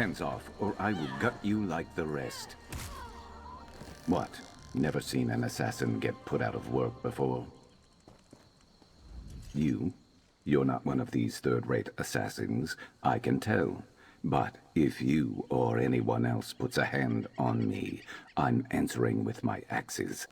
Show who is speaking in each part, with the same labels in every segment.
Speaker 1: Hands off, or I will gut you like the rest. What? Never seen an assassin get put out of work before? You're not one of these third-rate assassins, I can tell. But if you or anyone else puts a hand on me, I'm answering with my axes.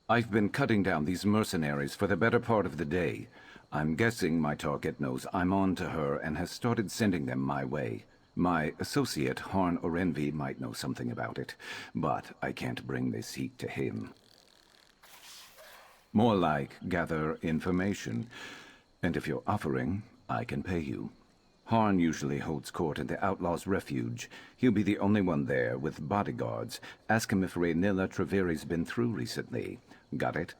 Speaker 1: I've been cutting down these mercenaries for the better part of the day. I'm guessing my target knows I'm on to her and has started sending them my way. My associate, Harn Orenvi, might know something about it, but I can't bring this heat to him. More like gather information. And if you're offering, I can pay you. Harn usually holds court in the Outlaw's Refuge. He'll be the only one there with bodyguards. Ask him if Raynilla Treveri's been through recently. Got it?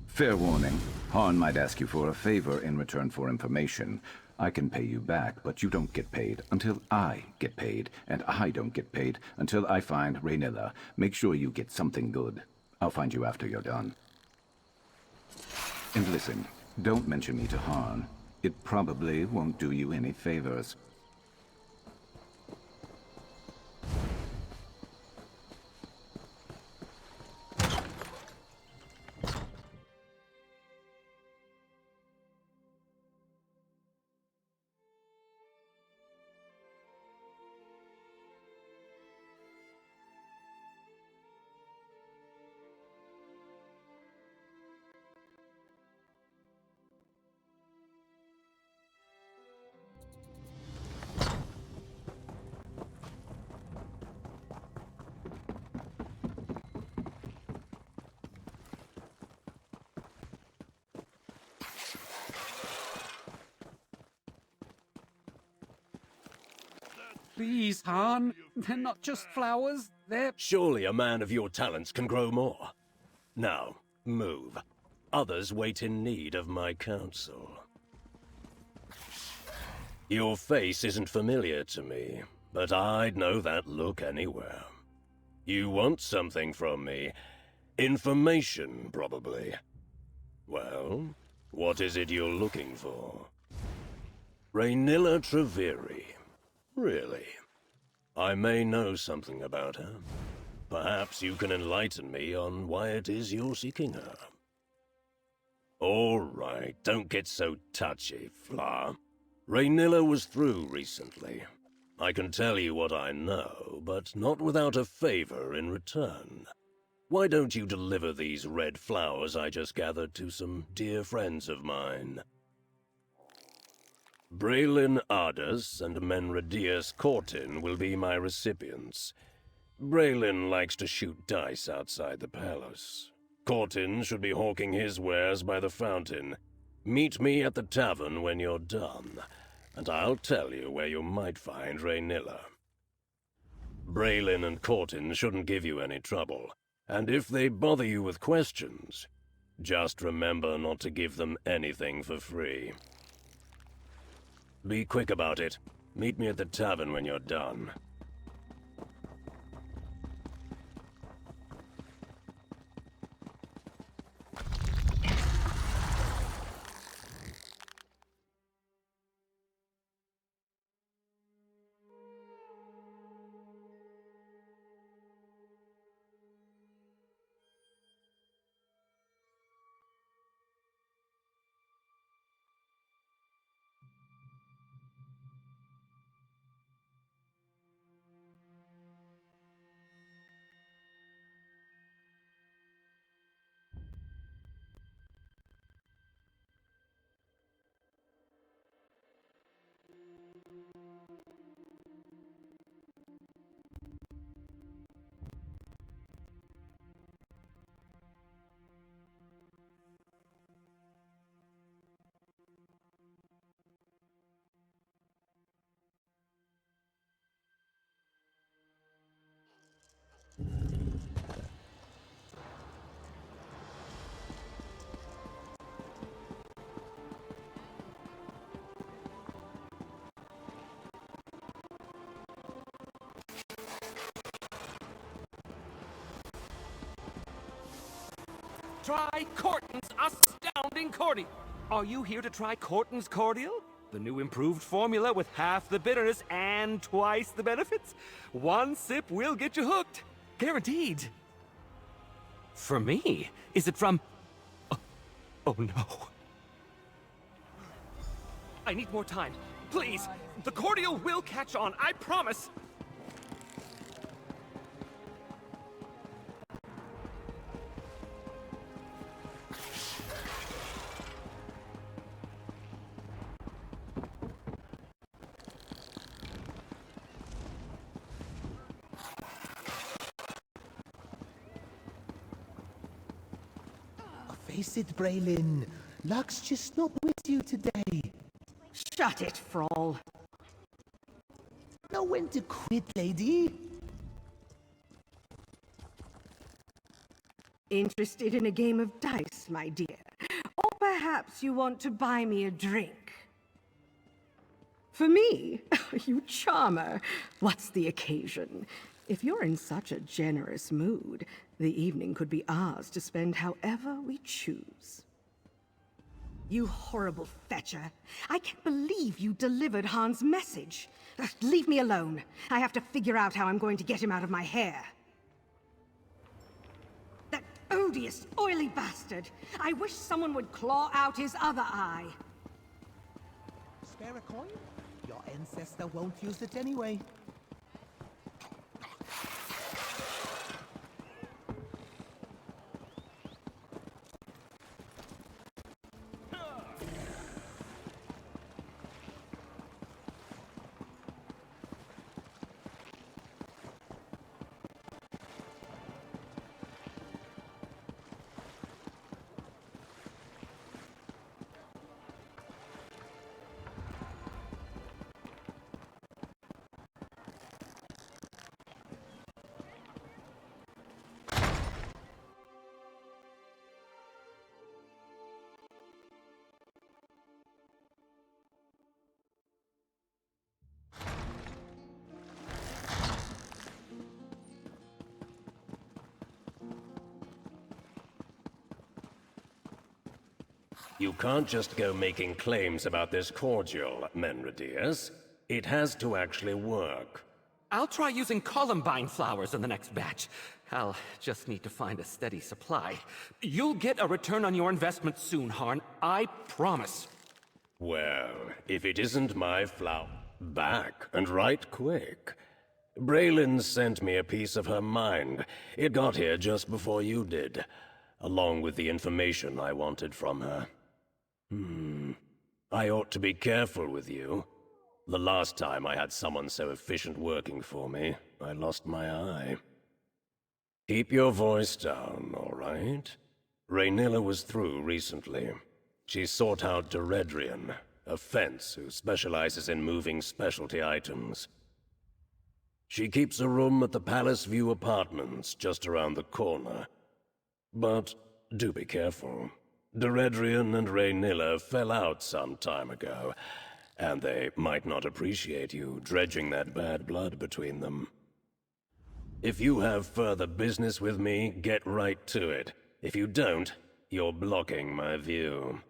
Speaker 1: Fair warning. Harn might ask you for a favor in return for information. I can pay you back, but you don't get paid until I get paid, and I don't get paid until I find Raynilla. Make sure you get something good. I'll find you after you're done. And listen, don't mention me to Harn. It probably won't do you any favors.
Speaker 2: Please, Han. They're not just flowers, they're...
Speaker 3: Surely a man of your talents can grow more. Now, move. Others wait in need of my counsel. Your face isn't familiar to me, but I'd know that look anywhere. You want something from me. Information, probably. Well, what is it you're looking for? Raynilla Treveri. Really? I may know something about her. Perhaps you can enlighten me on why it is you're seeking her. All right, don't get so touchy, Fla. Raynilla was through recently. I can tell you what I know, but not without a favor in return. Why don't you deliver these red flowers I just gathered to some dear friends of mine? Braylin Ardus and Menradius Cortin will be my recipients. Braylin likes to shoot dice outside the palace. Cortin should be hawking his wares by the fountain. Meet me at the tavern when you're done, and I'll tell you where you might find Raynilla. Braylin and Cortin shouldn't give you any trouble, and if they bother you with questions, just remember not to give them anything for free. Be quick about it. Meet me at the tavern when you're done.
Speaker 2: Try Corton's astounding cordial. Are you here to try Corton's cordial?
Speaker 4: The new improved formula with half the bitterness and twice the benefits? One sip will get you hooked. Guaranteed. For me? Is it from... Oh no. I need more time. Please! The cordial will catch on, I promise!
Speaker 5: Face it, Braylon. Luck's just not with you today.
Speaker 6: Shut it, Frol.
Speaker 5: Know when to quit, lady.
Speaker 6: Interested in a game of dice, my dear? Or perhaps you want to buy me a drink? For me? You charmer. What's the occasion? If you're in such a generous mood, the evening could be ours to spend however we choose. You horrible fetcher. I can't believe you delivered Han's message. Leave me alone. I have to figure out how I'm going to get him out of my hair. That odious, oily bastard. I wish someone would claw out his other eye.
Speaker 5: Spare a coin? Your ancestor won't use it anyway.
Speaker 3: You can't just go making claims about this cordial, Menradius. It has to actually work.
Speaker 4: I'll try using columbine flowers in the next batch. I'll just need to find a steady supply. You'll get a return on your investment soon, Harn. I promise.
Speaker 3: Well, if it isn't my flower... Back, and right quick. Braylon sent me a piece of her mind. It got here just before you did, along with the information I wanted from her. I ought to be careful with you. The last time I had someone so efficient working for me, I lost my eye. Keep your voice down, all right? Raynilla was through recently. She sought out Deredrian, a fence who specializes in moving specialty items. She keeps a room at the Palace View Apartments just around the corner. But do be careful. Deredrian and Raynilla fell out some time ago, and they might not appreciate you dredging that bad blood between them. If you have further business with me, get right to it. If you don't, you're blocking my view.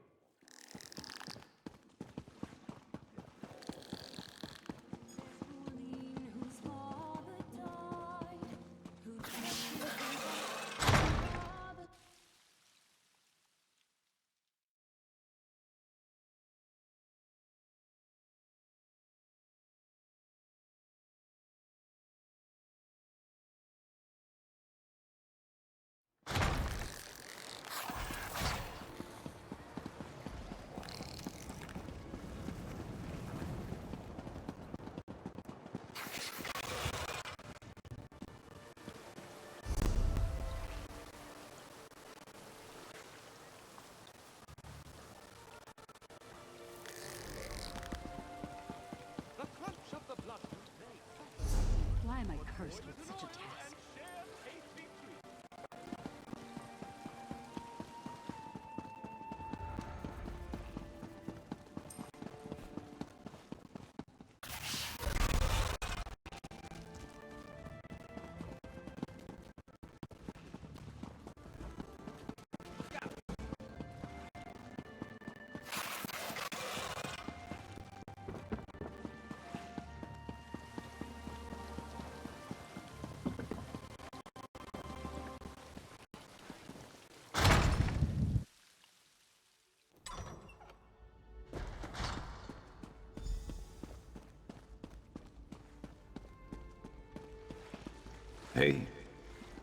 Speaker 1: Hey,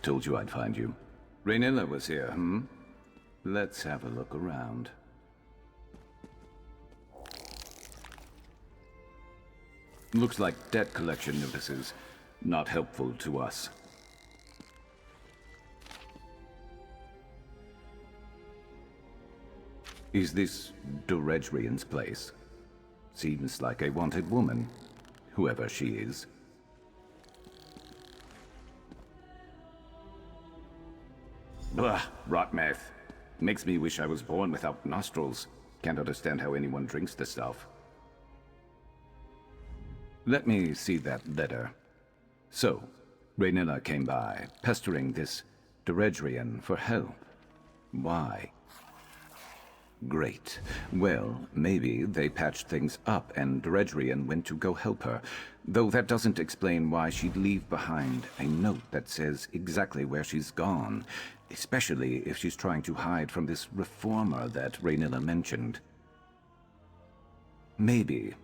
Speaker 1: told you I'd find you. Raynilla was here, hmm? Let's have a look around. Looks like debt collection notices. Not helpful to us. Is this Doredrian's place? Seems like a wanted woman, whoever she is. Blah, rot meth. Makes me wish I was born without nostrils. Can't understand how anyone drinks the stuff. Let me see that letter. So, Raynilla came by, pestering this Doredrian for help. Why? Great. Well, maybe they patched things up and Doredrian went to go help her. Though that doesn't explain why she'd leave behind a note that says exactly where she's gone. Especially if she's trying to hide from this reformer that Raynilla mentioned. Maybe.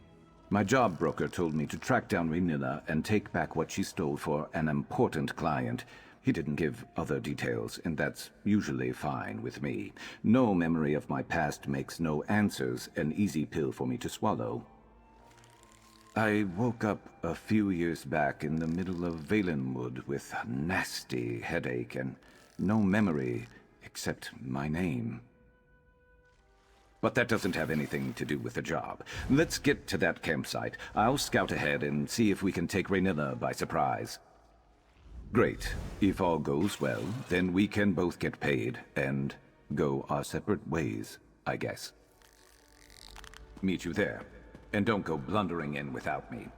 Speaker 1: My job broker told me to track down Raynilla and take back what she stole for an important client. He didn't give other details, and that's usually fine with me. No memory of my past makes no answers an easy pill for me to swallow. I woke up a few years back in the middle of Valenwood with a nasty headache and no memory except my name. But that doesn't have anything to do with the job. Let's get to that campsite. I'll scout ahead and see if we can take Raynilla by surprise. Great. If all goes well, then we can both get paid and go our separate ways, I guess. Meet you there. And don't go blundering in without me.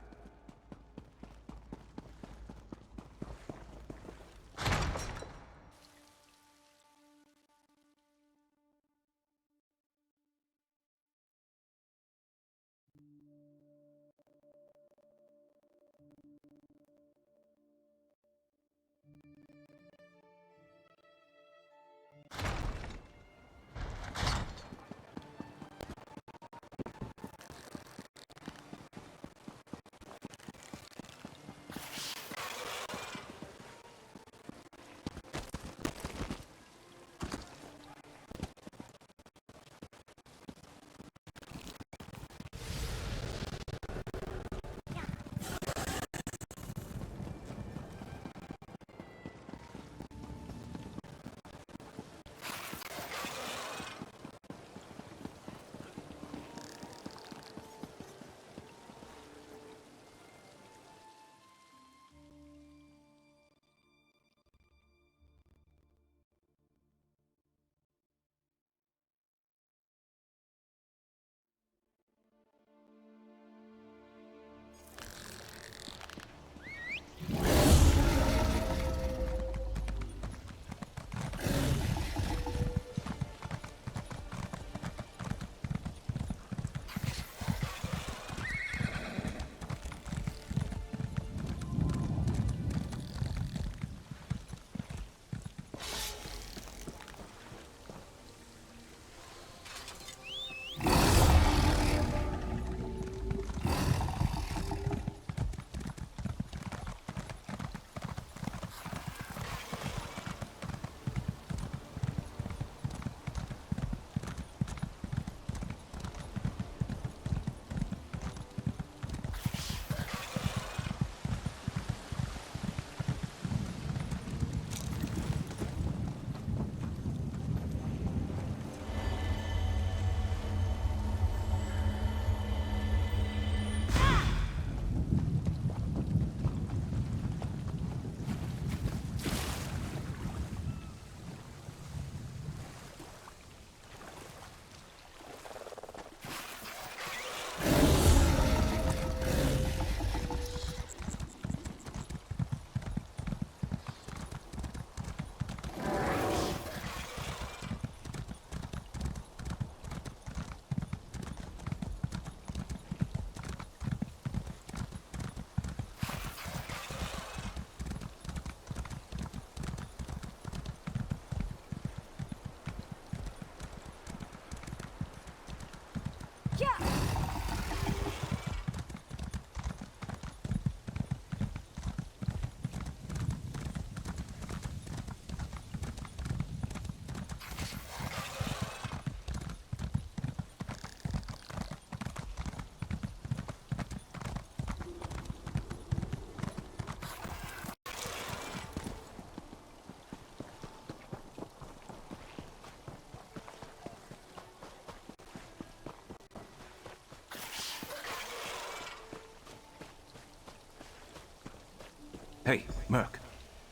Speaker 1: Hey, Merc.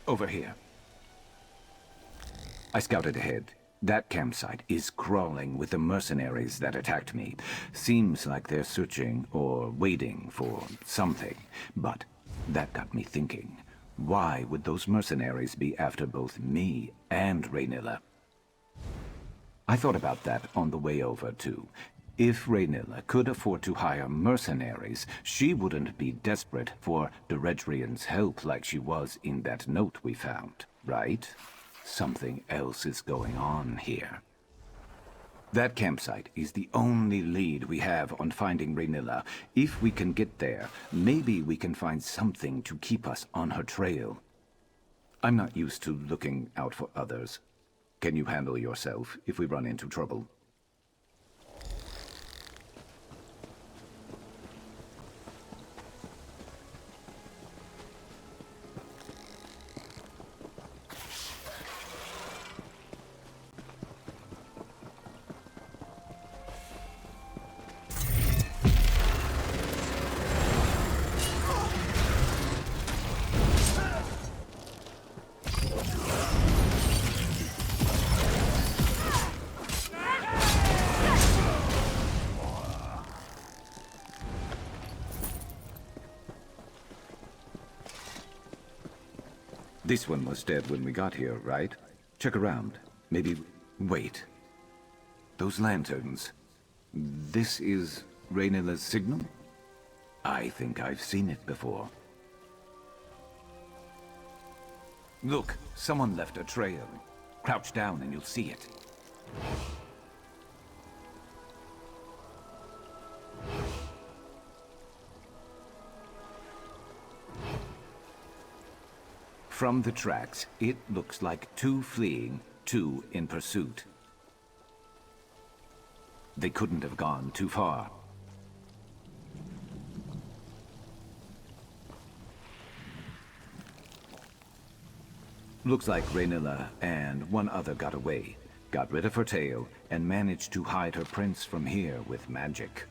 Speaker 1: Over here. I scouted ahead. That campsite is crawling with the mercenaries that attacked me. Seems like they're searching or waiting for something. But that got me thinking. Why would those mercenaries be after both me and Raynilla? I thought about that on the way over, too. If Raynilla could afford to hire mercenaries, she wouldn't be desperate for Deredrian's help like she was in that note we found, right? Something else is going on here. That campsite is the only lead we have on finding Raynilla. If we can get there, maybe we can find something to keep us on her trail. I'm not used to looking out for others. Can you handle yourself if we run into trouble? This one was dead when we got here, right? Check around. Maybe... Wait. Those lanterns. This is Raynilla's signal? I think I've seen it before. Look, someone left a trail. Crouch down and you'll see it. From the tracks, it looks like two fleeing, two in pursuit. They couldn't have gone too far. Looks like Raynilla and one other got away, got rid of her tail, and managed to hide her prince from here with magic.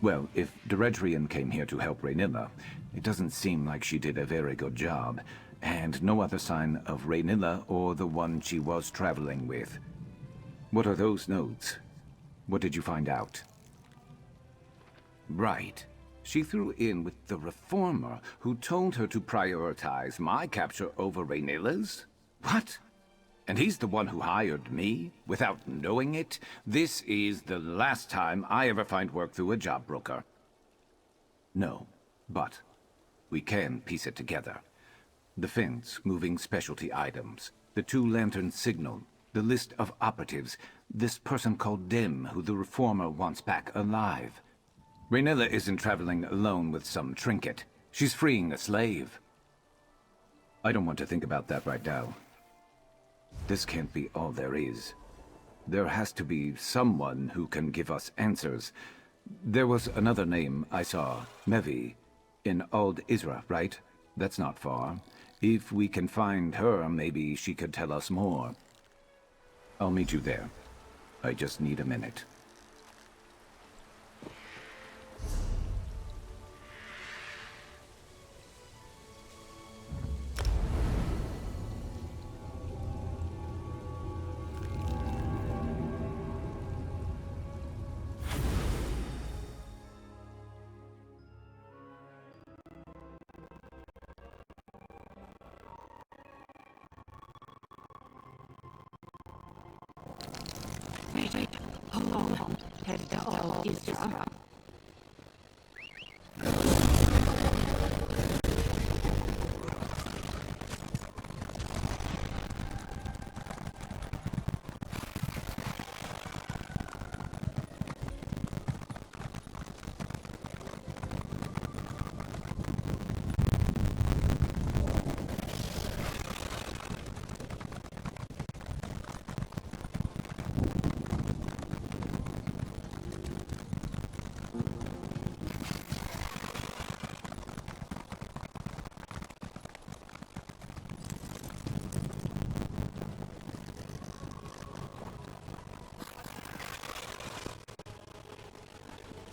Speaker 1: Well, if Deredrian came here to help Raynilla, it doesn't seem like she did a very good job, and no other sign of Raynilla or the one she was traveling with. What are those notes? What did you find out? Right. She threw in with the Reformer, who told her to prioritize my capture over Raynilla's? What? And he's the one who hired me, without knowing it? This is the last time I ever find work through a job broker. No, but we can piece it together. The fence moving specialty items, the two lanterns signal, the list of operatives, this person called Dim who the Reformer wants back alive. Raynilla isn't traveling alone with some trinket. She's freeing a slave. I don't want to think about that right now. This can't be all there is. There has to be someone who can give us answers. There was another name I saw, Mevi, in Ald Isra, right? That's not far. If we can find her, maybe she could tell us more. I'll meet you there. I just need a minute.
Speaker 6: Wait. Hold on. Headed to all Isra.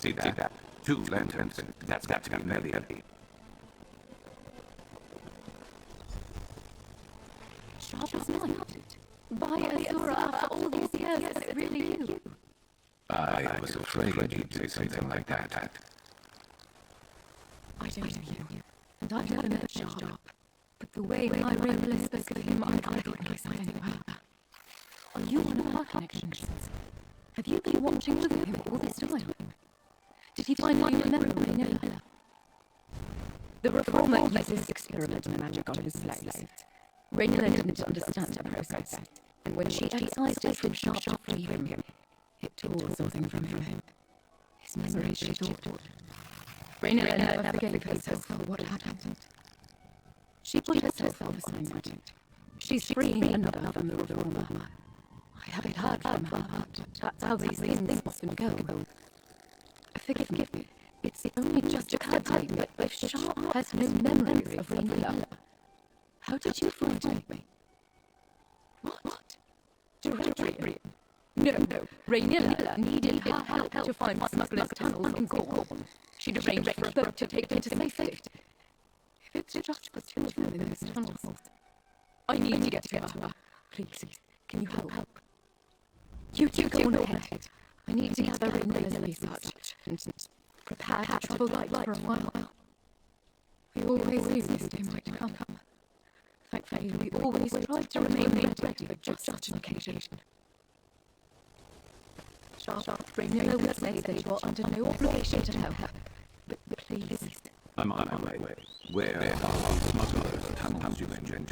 Speaker 1: See that? 2 lanterns. That's got to be Melody.
Speaker 7: Sharp as night. By Azura after all these years, is it really you?
Speaker 1: I was afraid you'd say something like that.
Speaker 7: I don't know you, and I've never met Sharp. But the way my Rainbow spoke of him, I recognize I know her. Are you one of her connections? Have you been watching over him all this time? Did he finally remember Raynella? The Reformer uses experimental magic on his slaves. Raynella didn't understand the process, and when she excised it from Sharp to free him, it tore something from him. His memories, she thought. Raynella never forgave herself for what had happened. She put herself on assignment. She's freeing another from the Reformer. I haven't heard from her, but that's how these things often go. Forgive me. It's only just occurred to me, but if Sharp has no memories of Raynella, how did you find me? What? Directory? No. Raynella needed her help to find smugglers' tunnels in Gorn. She'd arranged for a boat to take them to safety. If it's just the two of them in those tunnels, I need to get to her. Please, can you help? You two go on ahead. I need to gather Raynella's research and prepare to travel light for a while. We always knew this day might come. Thankfully, we always tried to remain ready for just such an occasion. Sharp, Raynella will say that you are under no obligation to help. But please.
Speaker 1: I'm on my way. Where are the smugglers' tunnels you mentioned?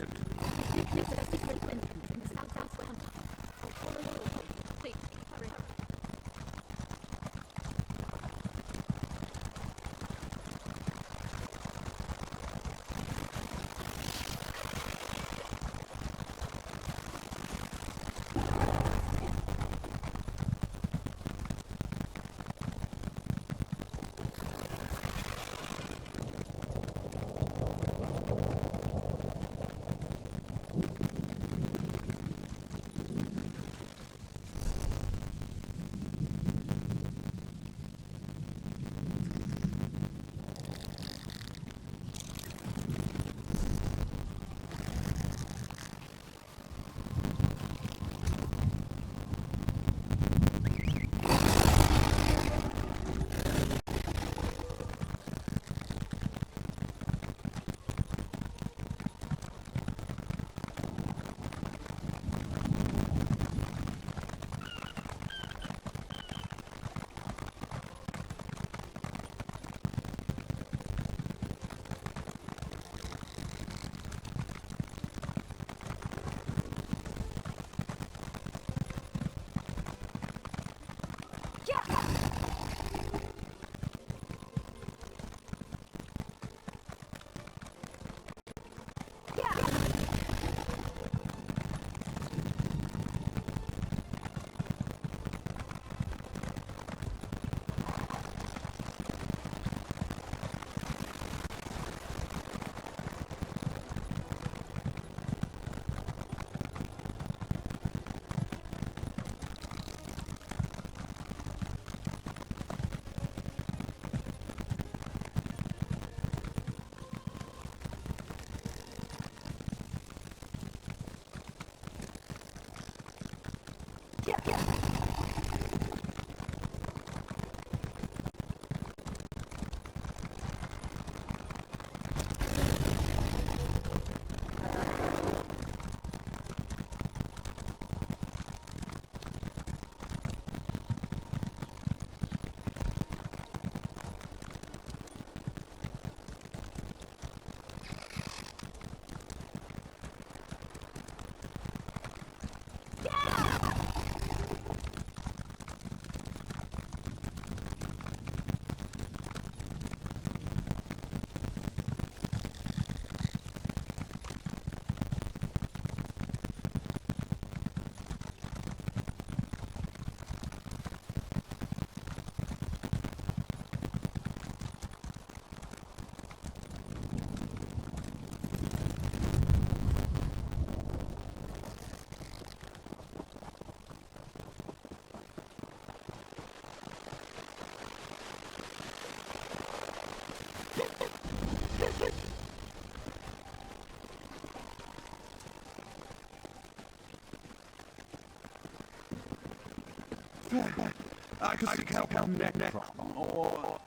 Speaker 8: I could seek help on neck problem, or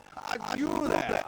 Speaker 8: you there.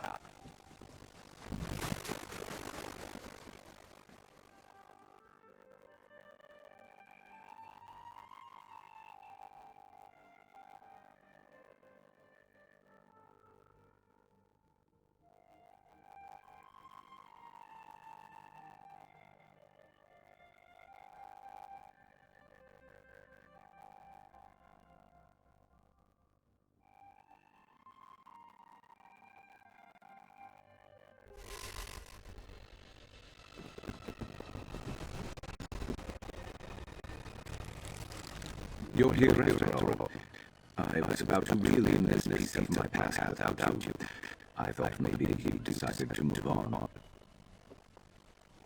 Speaker 1: You're here after all. I was about to reel in this piece of my past without you. I thought maybe you decided to move on.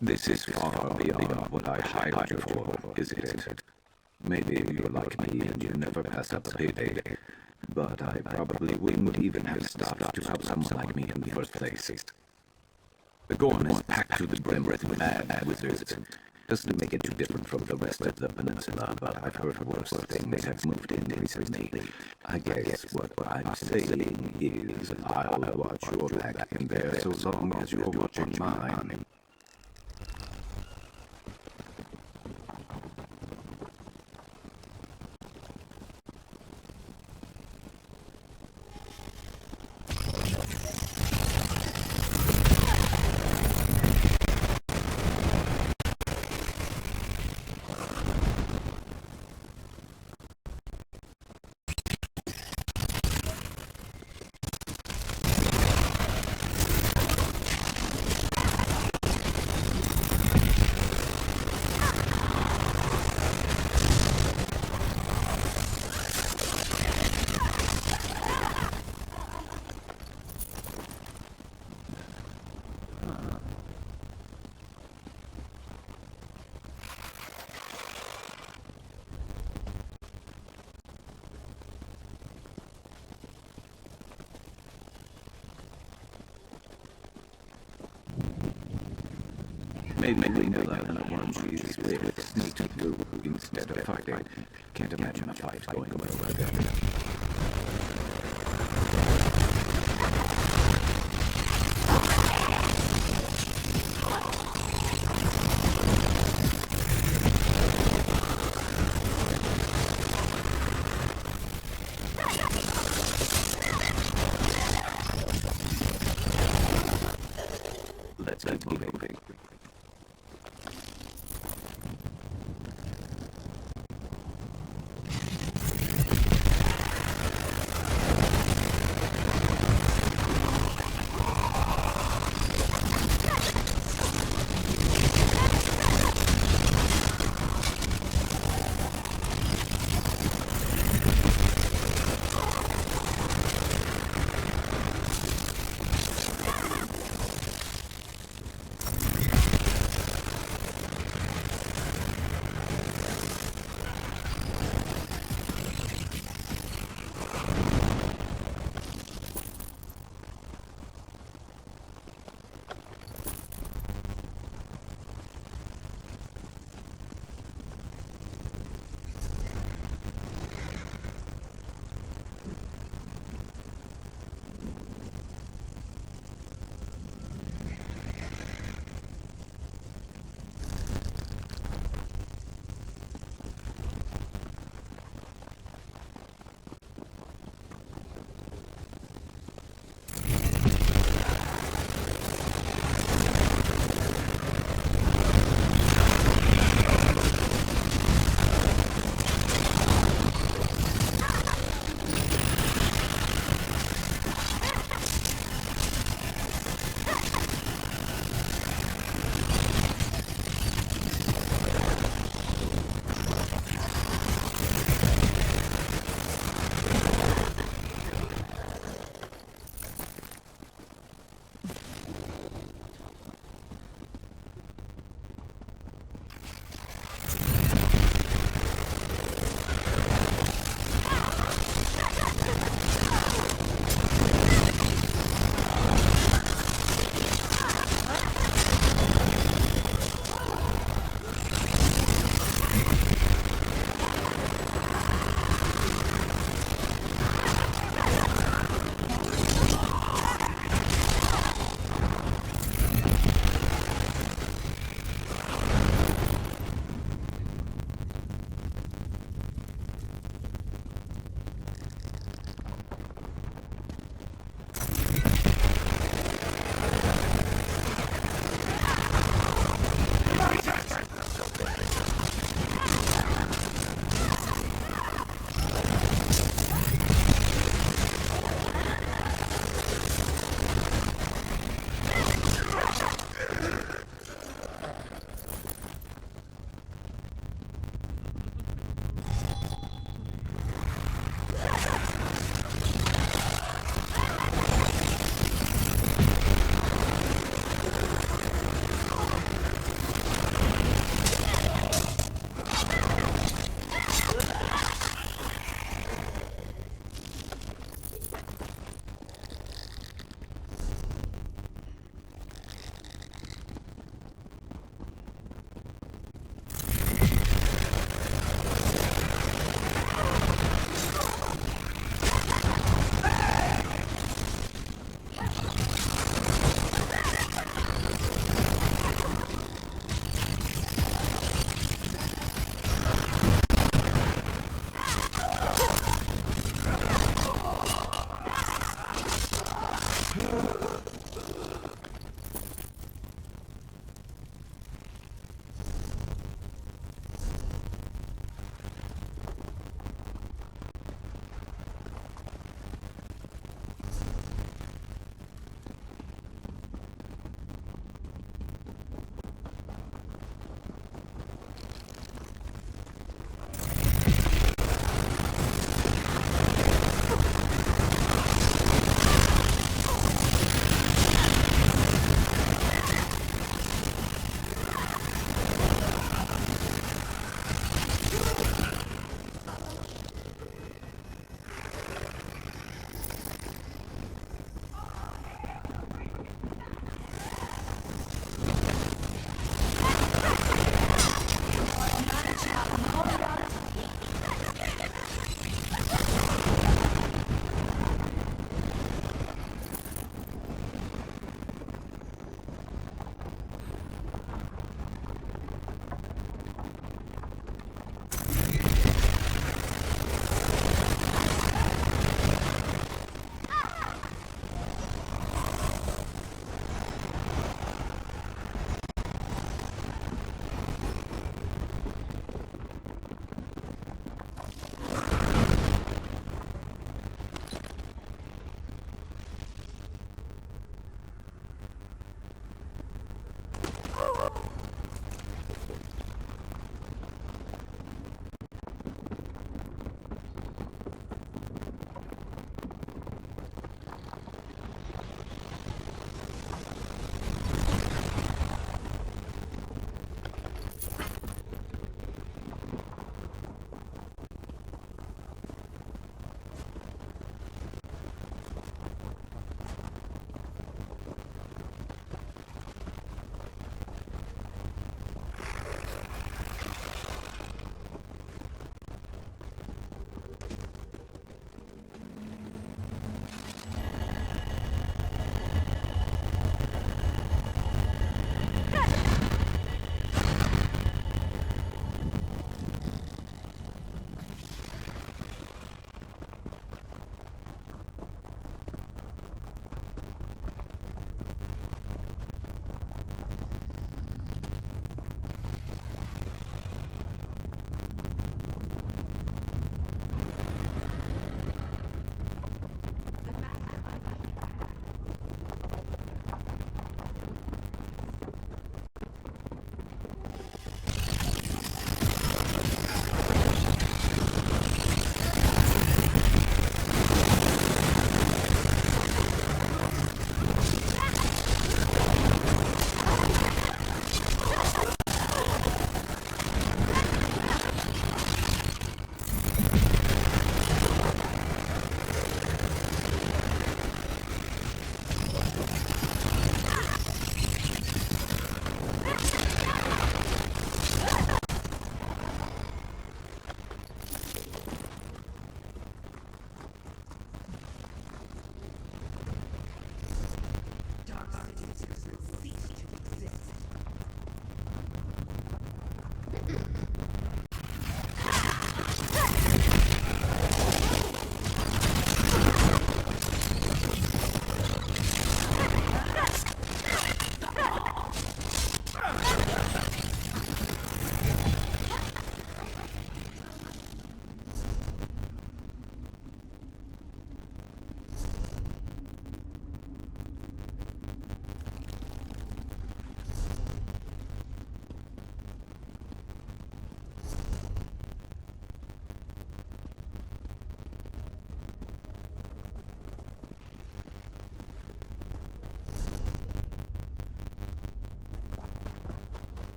Speaker 1: This is far beyond what I hired you for, isn't it? Maybe you're like me and you never pass up a payday. But I probably wouldn't even have stopped to help someone like me in the first place. The Gorn is packed to the brim with mad wizards. Doesn't make it too different from the rest of the peninsula, but I've heard worse things have moved in recently. I guess what I'm saying is I'll watch your back in there so long as you're watching mine. Maybe we know that one she's with sneaked through instead of fighting. Can't imagine a fight going well like that. Let's keep moving.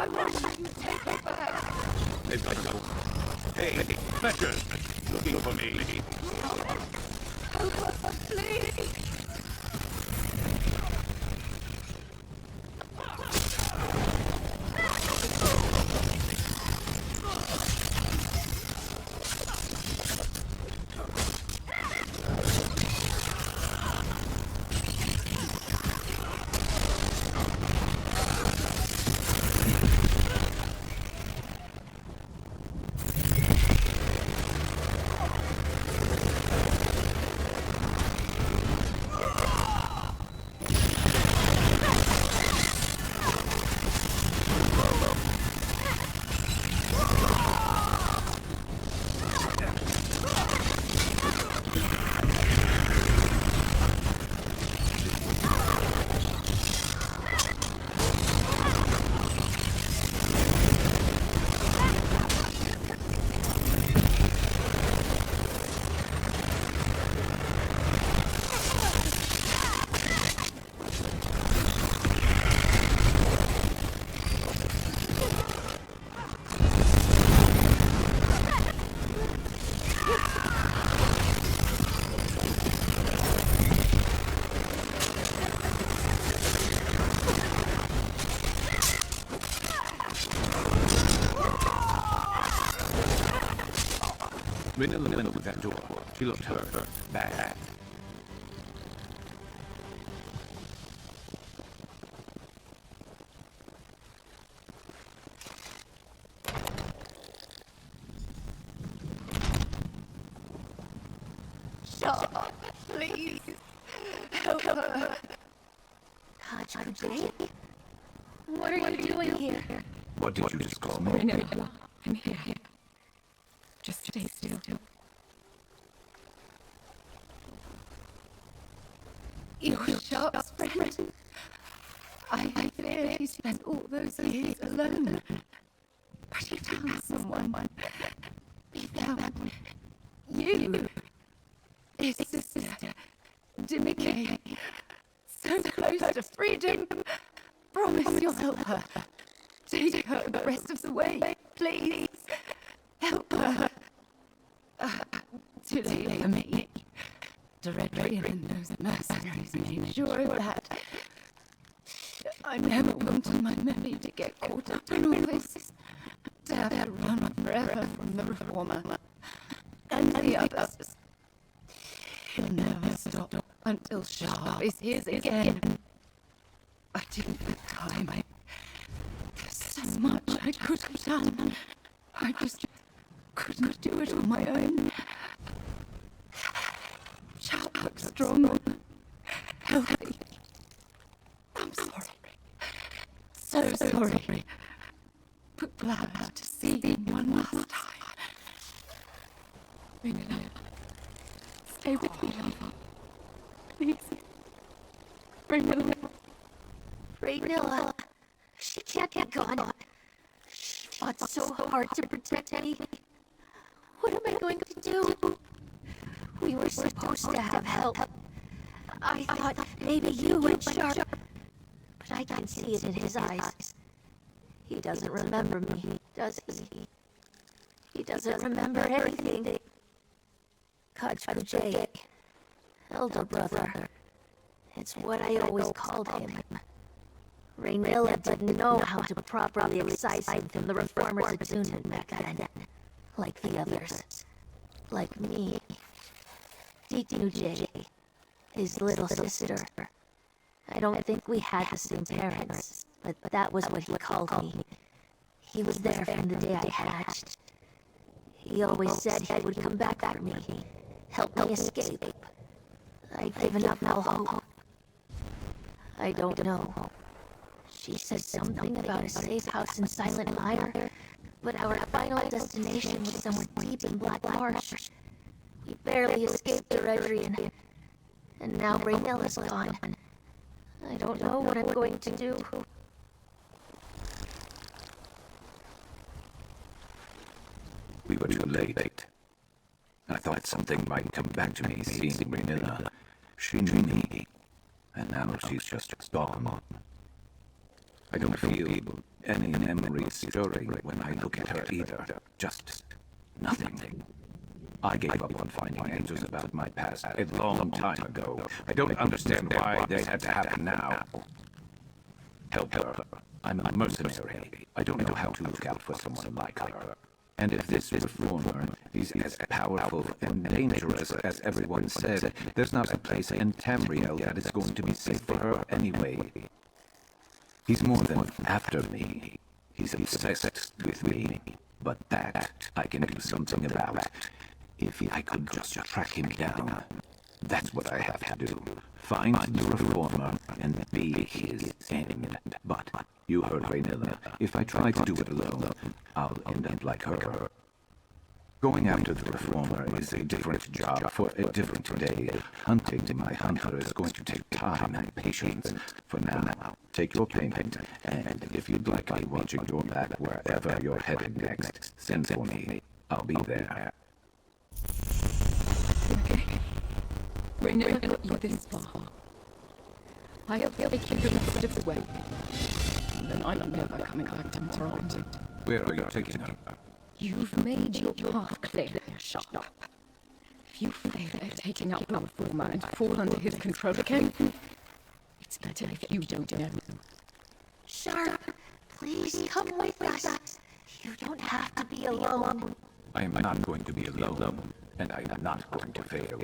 Speaker 7: I want you to take it back.
Speaker 8: Hey, Fetchers! Looking for me.
Speaker 7: Help us, please.
Speaker 1: Renilla went with that door. She looked hurt. Bad.
Speaker 7: Stop, please. Help her. Jake? What are you doing here?
Speaker 1: What did you just call me?
Speaker 7: Renilla, I'm here. Just stay still. Your Sharp's friend. I feared he spent all those years alone. But he found someone. He found you. His sister, Dimike. So close to freedom. Promise you'll help her. Take her the rest of the way, please. Help her. Too late for me. The Red Raven and those mercenaries made sure of that. I never wanted my memory to get caught up in all this. To have to run forever from the Reformer. And the others. He'll never stop until Sharp is his again. I didn't have time. There's so much I could have done. I just couldn't do it on my own. Sharp looks strong, healthy. I'm sorry. So sorry. But glad to see him one last time. Renilla, stay with me, love. Please. Renilla.
Speaker 9: Renilla. She can't be gone. She fought so hard to protect me. What am I going to do? We were supposed to have help. I thought maybe you and Sharp. But I can see it in his eyes. He doesn't remember me, does he? He doesn't remember anything. Kajpujay. Elder brother. It's what I always called him. Renilla didn't know how to properly excise him from the Reformer's attunement back then. Like the others. Like me. Diknujay. His little sister. I don't think we had the same parents, but that was what he called me. He was there from the day I hatched. He always said he would come back for me, help me escape. I've given up all hope. I don't know. She said something about a safe house in Silent Mire, but our final destination was somewhere deep in Black Marsh. We barely escaped the Redrian, and now Raynella's gone. I don't know what I'm going to do.
Speaker 1: We were too late. I thought something might come back to me seeing Renilla. She knew me, and now she's just gone. I don't feel any memories stirring when I look at her either. Just nothing. I gave up on finding answers about my past a long time ago. I don't understand why this had to happen now. Help her. I'm a mercenary. I don't know how to look out for someone like her. And if this reformer is as powerful and dangerous as everyone said, there's not a place in Tamriel that is going to be safe for her anyway. He's more than after me. He's obsessed with me. But that I can do something about. If I could just track him down. That's what I have to do. Find the reformer and be his end. But you heard Raynilla. If I try to do it alone, I'll end up like her. Going after the reformer is a different job for a different day. Hunting my hunter is going to take time and patience. For now, take your payment, and if you'd like me watching your back wherever you're headed next, send for me. I'll be there.
Speaker 7: Okay. Raynilla got you this far. I'll take you the rest of the way. And then I'm never coming back to Toronto.
Speaker 1: Where are you taking her?
Speaker 7: You've made your path clear, Sharp. If you fail at taking out the reformer and fall under his control again, it's better if you don't know.
Speaker 9: Sharp, please come with us. You don't have to be alone.
Speaker 1: I am not going to be alone, and I am not going to fail.